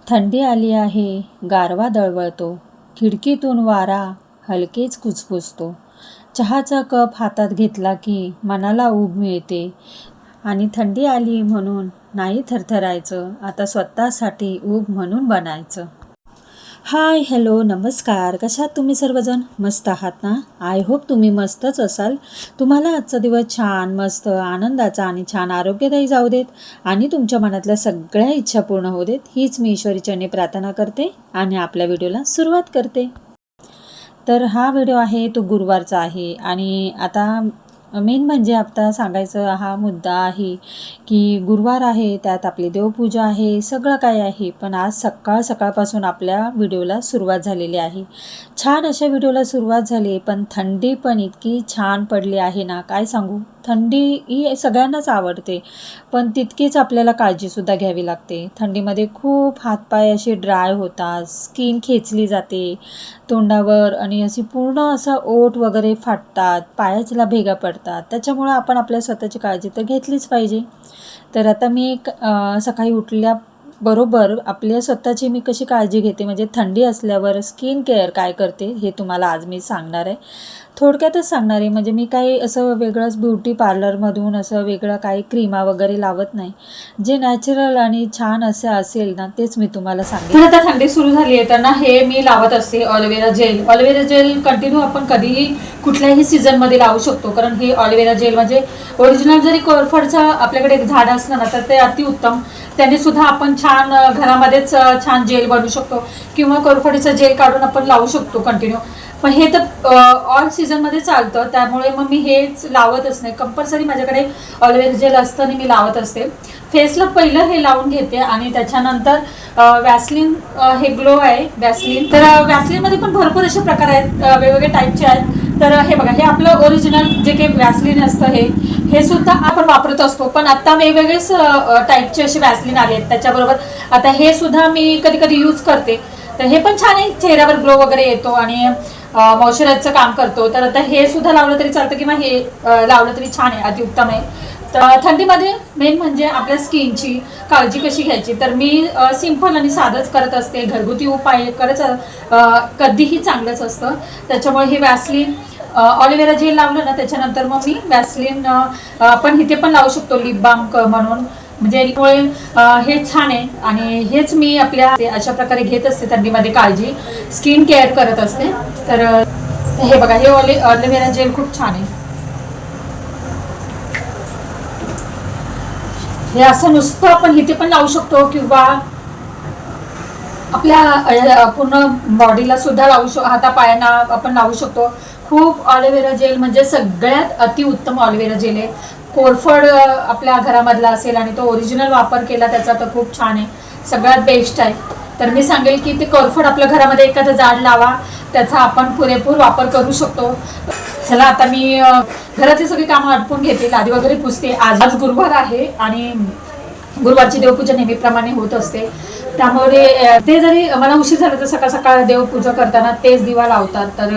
थंडी आली आहे, गारवा दळवळतो, खिडकीतून वारा हलकेच कुजबुजतो. चहाचा कप हातात घेतला की मनाला ऊब मिळते आणि थंडी आली म्हणून नाही थरथरायचं, आता स्वतःसाठी ऊब म्हणून बनायचं. हाय, हॅलो, नमस्कार. कशा आहात तुम्ही सर्वजण? मस्त आहात ना? आय होप तुम्ही मस्तच असाल. तुम्हाला आजचा दिवस छान, मस्त, आनंदाचा आणि छान आरोग्यदायी जाऊ देत आणि तुमच्या मनातल्या सगळ्या इच्छा पूर्ण होऊ देत, हीच मी ईश्वरीचरणी प्रार्थना करते आणि आपल्या व्हिडिओला सुरुवात करते. तर हा व्हिडिओ आहे तो गुरुवारचा आहे आणि आता मेन म्हणजे आता सांगायचं हा मुद्दा आहे की गुरुवार आहे, त्यात आपली देवपूजा आहे, सगळं काय आहे. पण आज सकाळपासून आपल्या व्हिडिओला सुरुवात झालेली आहे. छान अशा व्हिडिओला सुरुवात झाली, पण थंडी पण इतकी छान पडली आहे ना, काय सांगू. थंडी ही सगळ्यांनाच आवडते, पण तितकीच आपल्याला काळजीसुद्धा घ्यावी लागते. थंडीमध्ये खूप हातपाय असे ड्राय होतात, स्किन खेचली जाते तोंडावर आणि अशी पूर्ण असा ओठ वगैरे फाटतात, पायाला भेगा पडतात. त्याच्यामुळं आपण आपल्या स्वतःची काळजी तर घेतलीच पाहिजे. तर आता मी सकाळी उठल्याबरोबर आपल्या स्वतःची मी कशी काळजी घेते, म्हणजे थंडी असल्यावर स्किन केअर काय करते हे तुम्हाला आज मी सांगणार आहे. थोडक्यातच सांगणार आहे. म्हणजे मी काही असं वेगळंच ब्युटी पार्लरमधून असं वेगळं काही क्रीमा वगैरे लावत नाही. जे नॅचरल आणि छान असं असेल ना, तेच मी तुम्हाला सांगेन. तर आता थंडी सुरू झाली आहे तर ना, हे मी लावत असते aloe vera gel. Aloe vera gel continue आपण कधीही कुठल्याही सीझनमध्ये लावू शकतो, कारण हे ऑलोवेरा जेल म्हणजे ओरिजिनल जरी कोरफडचं आपल्याकडे एक झाड असलं ना, तर ते अतिउत्तम. त्याने सुद्धा आपण छान घरामध्येच छान जेल बनवू शकतो किंवा कोरफडीचं जेल काढून आपण लावू शकतो कंटिन्यू. पण हे तर ऑल सीझनमध्ये चालतं, त्यामुळे मग मी हेच लावतच नाही. कंपल्सरी माझ्याकडे ऑलोवेरा जेल असतं आणि मी लावत असते. फेसला पहिलं हे लावून घेते आणि त्याच्यानंतर वॅसलीन, हे ग्लो आहे वॅसलीन. तर वॅसलीनमध्ये पण भरपूर असे प्रकार आहेत, वेगवेगळे टाईपचे आहेत. तर हे बघा, हे आपलं ओरिजिनल जे काही वॅसलीन असतं हे सुद्धा आपण वापरत असतो, पण आता वेगवेगळेच टाईपचे असे वॅसलीन आले आहेत. त्याच्याबरोबर आता हे सुद्धा मी कधी कधी यूज करते. तर हे पण छान आहे, चेहऱ्यावर ग्लो वगैरे येतो आणि मॉइश्चरायझरचं काम करतो. तर आता हे सुद्धा लावलं तरी चालतं किंवा हे लावलं तरी छान आहे, अतिउत्तम आहे. तर थंडीमध्ये मेन म्हणजे आपल्या स्किनची काळजी कशी घ्यायची, तर मी सिंपल आणि साधंच करत असते. घरगुती उपाय कधीही चांगलंच असतं. त्याच्यामुळे हे वॅसलीन, ऑलिव्हेरा जेल लावलं ना, त्याच्यानंतर मग मी वॅसलीन पण इथे पण लावू शकतो, लिप बाम म्हणून. म्हणजे हे छान आहे आणि हेच मी आपल्या अशा प्रकारे घेत असते थंडीमध्ये काळजी, स्किन केअर करत असते. तर हे बघा, हे ऑलिव्हेरा जेल खूप छान आहे. हे असं नुसतं आपण इथे पण लावू शकतो किंवा आपल्या पूर्ण बॉडीला सुद्धा लावू शकतो, हातापायांना आपण लावू शकतो. खूप ऑलिव्हेरा जेल म्हणजे सगळ्यात अतिउत्तम ऑलिव्हेरा जेल आहे. कोरफड आपल्या घरामधला असेल आणि तो ओरिजिनल वापर केला त्याचा, तर खूप छान आहे, सगळ्यात बेस्ट आहे. तर मी सांगेल की ते कोरफड आपल्या घरामध्ये एखादं झाड लावा, त्याचा आपण पुरेपूर वापर करू शकतो. चला, आता मी घरातली सगळी कामं आटपून घेते, लादी वगैरे पुसते. आज गुरुवार आहे आणि गुरुवारची देवपूजा नेहमीप्रमाणे होत असते. त्यामुळे ते जरी मला उशीर झाला तर सकाळ सकाळ देवपूजा करताना तेच दिवा लावतात. तर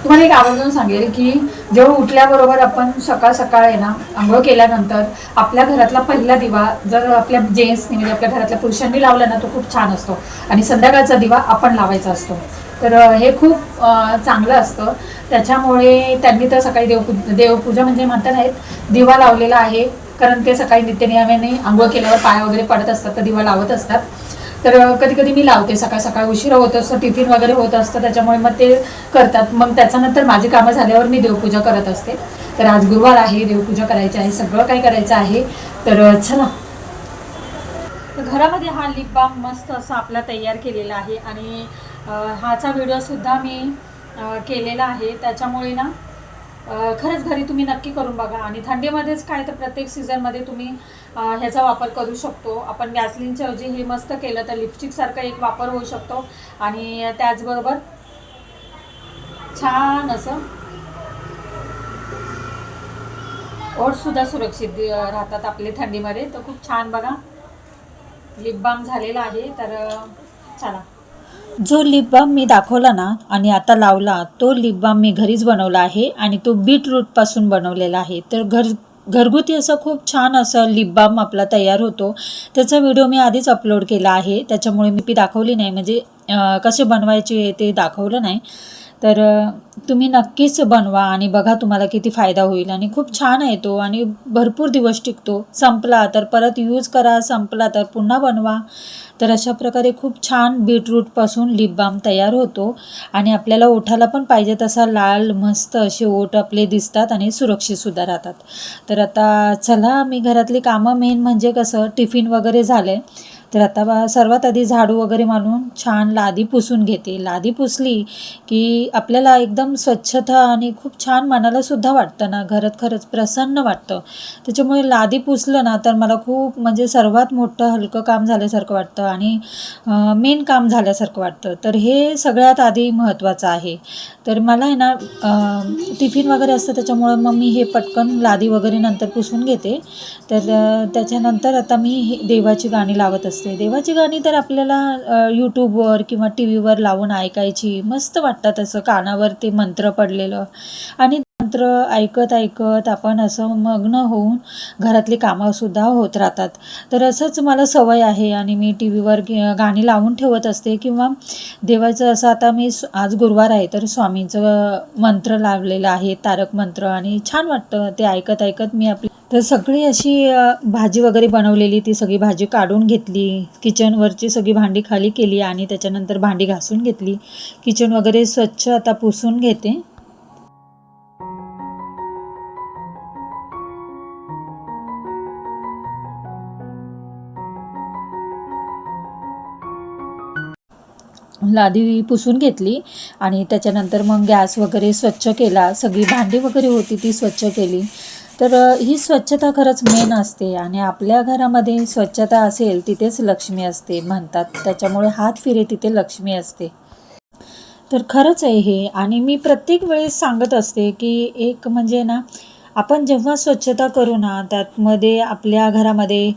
तुम्हाला एक आवर्जून सांगेल की जेव्हा उठल्याबरोबर आपण सकाळ सकाळ आहे ना, आंघोळ केल्यानंतर आपल्या घरातला पहिला दिवा जर आपल्या जेंट्सनी म्हणजे आपल्या घरातल्या पुरुषांनी लावला ना, तो खूप छान असतो आणि संध्याकाळचा दिवा आपण लावायचा असतो. तर हे खूप चांगलं असतं. त्याच्यामुळे त्यांनी तर सकाळी देवपूजा म्हणजे म्हणतात आहेत, दिवा लावलेला आहे, कारण ते सकाळी नित्यनियमाने आंघोळ केल्यावर पाया वगैरे पडत असतात, तर दिवा लावत असतात. तर कधी कधी मी लावते, सकाळ सकाळ उशिरा होत असतं, टिफिन वगैरे होत असतं, त्याच्यामुळे मग ते करतात. मग त्याच्यानंतर माझी कामं झाल्यावर मी देवपूजा करत असते. तर आज गुरुवार आहे, देवपूजा करायची आहे, सगळं काही करायचं आहे. तर चला, घरामध्ये हा लिप बाम मस्त असा आपला तयार केलेला आहे आणि ह्याचा व्हिडिओसुद्धा मी केलेला आहे. त्याच्यामुळे ना खरंच घरी तुम्ही नक्की करून बघा. आणि थंडीमध्येच काय तर प्रत्येक सीझनमध्ये तुम्ही ह्याचा वापर करू शकतो. आपण वॅसलीनच्या ऐवजी हे मस्त केलं तर लिपस्टिकसारखा एक वापर होऊ शकतो आणि त्याचबरोबर छान असं ओठसुद्धा सुरक्षित राहतात आपले थंडीमध्ये. तर खूप छान बघा लिप बाम झालेला आहे. तर चला, जो लिप बाम मी दाखवला ना आणि आता लावला, तो लिप बाम मी घरीच बनवला आहे आणि तो बीटरूटपासून बनवलेला आहे. तर घरगुती असं खूप छान असं लिप बाम आपला तयार होतो. त्याचा व्हिडिओ मी आधीच अपलोड केला आहे, त्याच्यामुळे मी दाखवली नाही, म्हणजे कसे बनवायचे ते दाखवलं नाही. तर तुम्ही नक्कीच बनवा आणि बघा तुम्हाला किती फायदा होईल. आणि खूप छान आहे तो आणि भरपूर दिवस टिकतो. संपला तर परत यूज करा, संपला तर पुन्हा बनवा. तर अशा प्रकारे खूप छान बीटरूटपासून लिप बाम तयार होतो आणि आपल्याला ओठाला पण पाहिजे तसा लाल मस्त असे ओठ आपले दिसतात आणि सुरक्षितसुद्धा राहतात. तर आता चला, मी घरातली कामं मेन म्हणजे कसं टिफिन वगैरे झाले, तर आता सर्वात आधी झाडू वगैरे मारून छान लादी पुसून घेते. लादी पुसली की आपल्याला एकदम स्वच्छता आणि खूप छान मनालासुद्धा वाटतं ना, घरात खरंच प्रसन्न वाटतं. त्याच्यामुळे लादी पुसलं ना तर मला खूप म्हणजे सर्वात मोठं हलकं काम झाल्यासारखं वाटतं आणि मेन काम झाल्यासारखं वाटतं. तर हे सगळ्यात आधी महत्त्वाचं आहे. तर मला आहे ना टिफिन वगैरे असतं, त्याच्यामुळं मग मी हे पटकन लादी वगैरे नंतर पुसून घेते. तर त्याच्यानंतर आता मी देवाची गाणी लावत असते. देवाची गाणी तर आपल्याला यूट्यूबवर किंवा टी व्हीवर लावून ऐकायची मस्त वाटतात. असं कानावर ते मंत्र पडलेलं आणि मंत्र ऐकत ऐकत आपण असं मग्न होऊन घरातली कामंसुद्धा होत राहतात. तर असंच मला सवय आहे आणि मी टी व्हीवर गाणी लावून ठेवत असते किंवा देवाचं असं आता मी आज गुरुवार आहे तर स्वामींचं मंत्र लावलेलं आहे, तारक मंत्र, आणि छान वाटतं ते ऐकत ऐकत मी आपली. तर सगळी अशी भाजी वगैरे बनवलेली ती सगळी भाजी काढून घेतली, किचनवरची सगळी भांडी खाली केली आणि त्याच्यानंतर भांडी घासून घेतली. किचन वगैरे स्वच्छ आता पुसून घेते. लादी पुसून घेतली आणि त्याच्यानंतर मग गॅस वगैरे स्वच्छ केला, सगळी भांडी वगैरे होती ती स्वच्छ केली. तर ही स्वच्छता खरंच मेन असते आणि आपल्या घरामध्ये स्वच्छता असेल तिथेच लक्ष्मी असते म्हणतात, त्याच्यामुळे हात फिरे तिथे लक्ष्मी असते. तर खरंच आहे हे. आणि मी प्रत्येक वेळेस सांगत असते की एक म्हणजे ना, आपण जेव्हा स्वच्छता करू ना त्यातमध्ये आपल्या घरामध्ये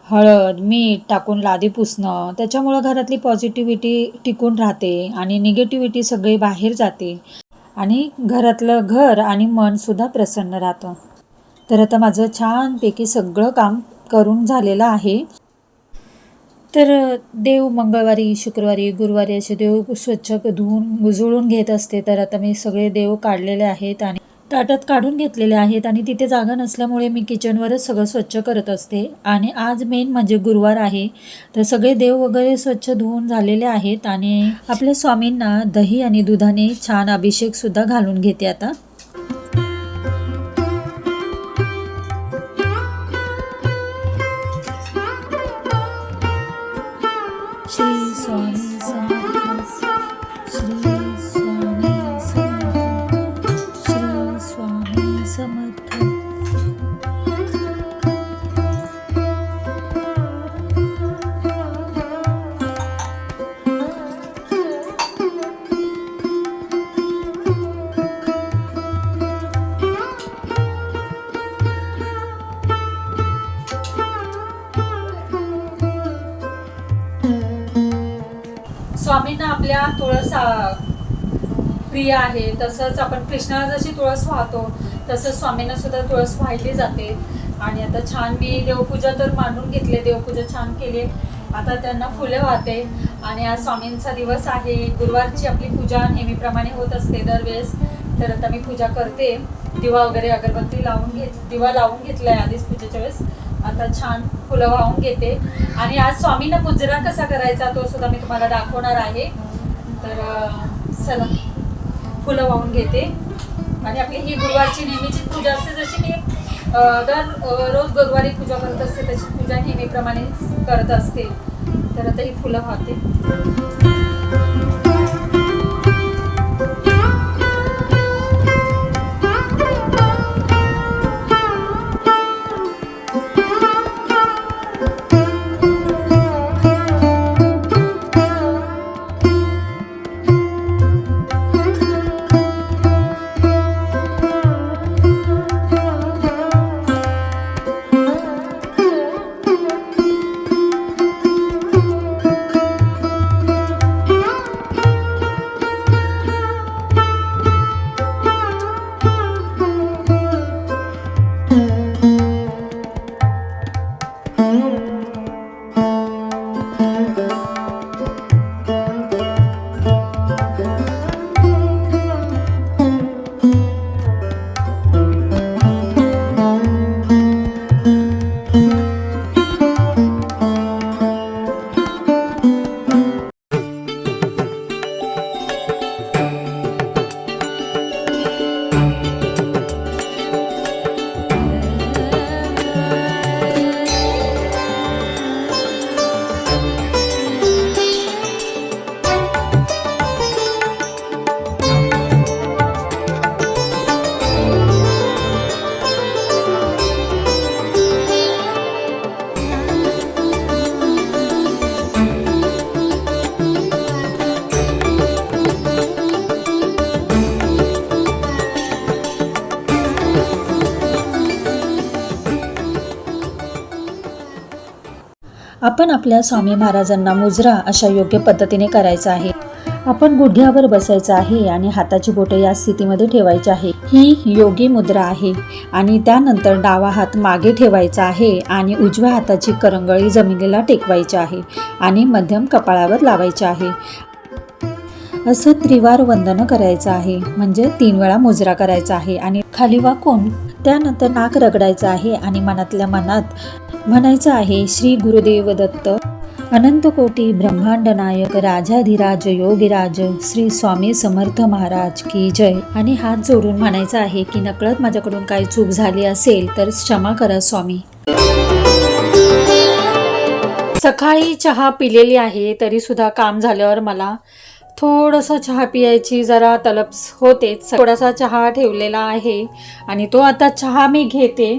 हळद मीठ टाकून लादी पुसणं, त्याच्यामुळं घरातली पॉझिटिव्हिटी टिकून राहते आणि निगेटिव्हिटी सगळी बाहेर जाते आणि घरातलं घर आणि मनसुद्धा प्रसन्न राहतं. तर आता माझं छानपैकी सगळं काम करून झालेलं आहे. तर देव मंगळवारी शुक्रवारी गुरुवारी असे देव स्वच्छ धुवून बुजळून घेत असते. तर आता मी सगळे देव काढलेले आहेत आणि ताटात काढून घेतलेले आहेत आणि तिथे जागा नसल्यामुळे मी किचनवरच सगळं स्वच्छ करत असते. आणि आज मेन म्हणजे गुरुवार आहे, तर सगळे देव वगैरे स्वच्छ धुवून झालेले आहेत आणि आपल्या स्वामींना दही आणि दुधाने छान अभिषेकसुद्धा घालून घेते आता. श्री स्वामी समर्थ, श्री स्वामी समर्थ, श्री स्वामी समर्थ. स्वामींना आपल्या तुळस प्रिय आहे, तसंच आपण कृष्णाला जशी तुळस वाहतो तसंच स्वामींना सुद्धा तुळस वाहिली जाते. आणि आता छान मी देवपूजा तर मांडून घेतले, देवपूजा छान केली. आता त्यांना फुलं वाहते आणि आज स्वामींचा दिवस आहे. गुरुवारची आपली पूजा नेहमीप्रमाणे होत असते दरवेळेस. तर आता मी पूजा करते, दिवा वगैरे अगरबत्ती दिवा लावून घेतला आहे आधीच पूजेच्या वेळेस. आता छान फुलं वाहून घेते आणि आज स्वामींना मुजरा कसा करायचा तो सुद्धा मी तुम्हाला दाखवणार आहे. तर चला फुलं वाहून घेते. आणि आपली ही गुरुवारची नेहमीची पूजा असते, जशी मी रोज गुरुवारी पूजा करत असते तशी पूजा नेहमीप्रमाणे करत असते. तर आता ही फुलं वाहते. आपण आपल्या स्वामी महाराजांना मुजरा अशा योग्य पद्धतीने करायचा आहे. आपण गुडघ्यावर बसायचं आहे आणि हाताची बोटे या स्थितीमध्ये ठेवायची आहे. ही योगी मुद्रा आहे. आणि त्यानंतर डावा हात मागे ठेवायचा आहे आणि उजव्या हाताची करंगळी जमिनीला टेकवायची आहे आणि मध्यम कपाळावर लावायचे आहे. असं त्रिवार वंदन करायचं आहे, म्हणजे 3 वेळा मुजरा करायचा आहे. आणि खाली वाकून त्यानंतर नाक रगडायचं आहे आणि मनातल्या मनात म्हणायचं आहे, श्री गुरुदेव दत्त अनंत कोटी ब्रह्मांड नायक राजाधिराज योगीराज श्री स्वामी समर्थ महाराज की जय. आणि हात जोडून म्हणायचं आहे की नकळत माझ्याकडून काही चूक झाली असेल तर क्षमा करा स्वामी. सकाळी चहा पिलेली आहे तरी सुद्धा काम झाल्यावर मला थोडंसं चहा पियायची जरा तलब होतेच. थोडासा चहा ठेवलेला आहे आणि तो आता चहा मी घेते.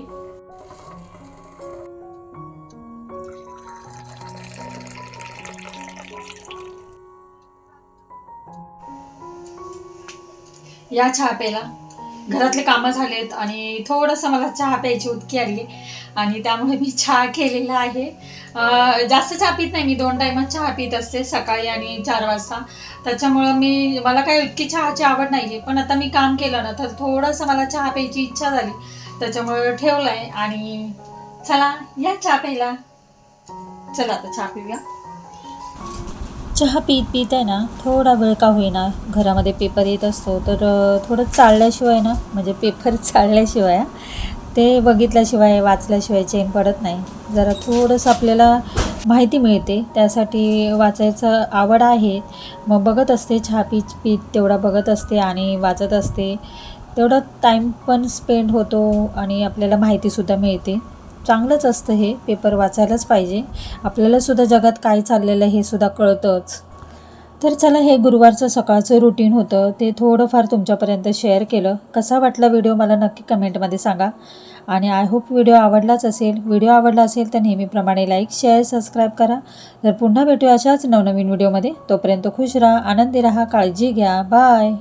या चहा प्यायला घरातले कामं झालेत आणि थोडंसं मला चहा प्यायची उतकी आली आणि त्यामुळे मी चहा केलेला आहे. जास्त चहा पित नाही मी, 2 टाइमात चहा पित असते, सकाळी आणि 4 वाजता. त्याच्यामुळं मला काही इतकी चहाची आवड नाही आहे. पण आता मी काम केलं ना तर थोडंसं मला चहा प्यायची इच्छा झाली, त्याच्यामुळं ठेवलं आहे. आणि चला या चहा प्यायला. चला आता चहा पिऊया. चहा पीत आहे ना, थोडा वेळ का होईना घरामध्ये पेपर येत असतो तर थोडं चालल्याशिवाय ना, म्हणजे पेपर चालल्याशिवाय ते बघितल्याशिवाय वाचल्याशिवाय चैन पडत नाही. जरा थोडंसं आपल्याला माहिती मिळते, त्यासाठी वाचायचं आवड आहे. मग बघत असते, चहा पीत तेवढा बघत असते आणि वाचत असते. तेवढा टाईम पण स्पेंड होतो आणि आपल्याला माहितीसुद्धा मिळते. चांगलंच असतं हे, पेपर वाचायलाच पाहिजे. आपल्यालासुद्धा जगात काय चाललेलं हे सुद्धा कळतंच. तर चला, हे गुरुवारचं सकाळचं रुटीन होतं, ते थोडंफार तुमच्यापर्यंत शेअर केलं. कसा वाटला व्हिडिओ मला नक्की कमेंटमध्ये सांगा. आणि आय होप व्हिडिओ आवडलाच असेल. व्हिडिओ आवडला असेल तर नेहमीप्रमाणे लाईक, शेअर, सबस्क्राईब करा. तर पुन्हा भेटूया अशाच नवनवीन व्हिडिओमध्ये. तोपर्यंत खुश राहा, आनंदी राहा, काळजी घ्या. बाय.